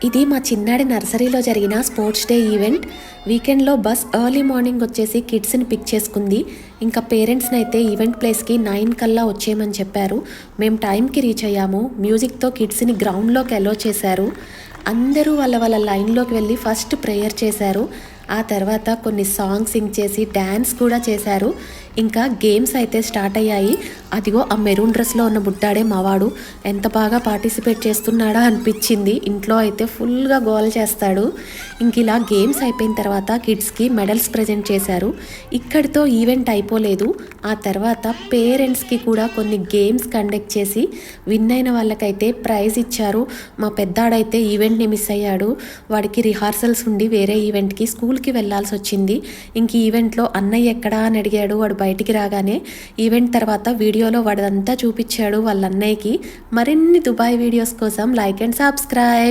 ఇది మా చిన్నాడి నర్సరీలో జరిగిన స్పోర్ట్స్ డే ఈవెంట్. వీకెండ్లో బస్ ఎర్లీ మార్నింగ్ వచ్చేసి కిడ్స్ని పిక్ చేసుకుంది. ఇంకా పేరెంట్స్ని అయితే ఈవెంట్ ప్లేస్కి 9 కల్లా వచ్చేయమని చెప్పారు. మేము టైంకి రీచ్ అయ్యాము. మ్యూజిక్తో కిడ్స్ని గ్రౌండ్లోకి అలో చేశారు. అందరూ వాళ్ళ లైన్లోకి వెళ్ళి ఫస్ట్ ప్రేయర్ చేశారు. ఆ తర్వాత కొన్ని సాంగ్స్ సింగ్ చేసి డ్యాన్స్ కూడా చేశారు. ఇంకా గేమ్స్ అయితే స్టార్ట్ అయ్యాయి. అదిగో ఆ మెరూన్ డ్రెస్లో ఉన్న బుట్టాడే మావాడు ఎంత బాగా పార్టిసిపేట్ చేస్తున్నాడా అనిపించింది. ఇంట్లో అయితే ఫుల్గా గోల్ చేస్తాడు. ఇంక ఇలా గేమ్స్ అయిపోయిన తర్వాత కిడ్స్కి మెడల్స్ ప్రజెంట్ చేశారు. ఇక్కడితో ఈవెంట్ అయిపోలేదు. ఆ తర్వాత పేరెంట్స్కి కూడా కొన్ని గేమ్స్ కండక్ట్ చేసి విన్ అయిన వాళ్ళకైతే ప్రైజ్ ఇచ్చారు. మా పెద్దాడైతే ఈవెంట్ని మిస్ అయ్యాడు. వాడికి రిహార్సల్స్ ఉండి వేరే ఈవెంట్కి స్కూల్కి వెళ్ళాల్సి వచ్చింది. ఇంక ఈవెంట్లో అన్నయ్య ఎక్కడా అని అడిగాడు. వాడు బయటికి రాగానే ఈవెంట్ తర్వాత వీడియోలో వాడంతా చూపించాడు వాళ్ళ అన్నయ్యకి. మరిన్ని దుబాయ్ వీడియోస్ కోసం లైక్ అండ్ సబ్స్క్రైబ్.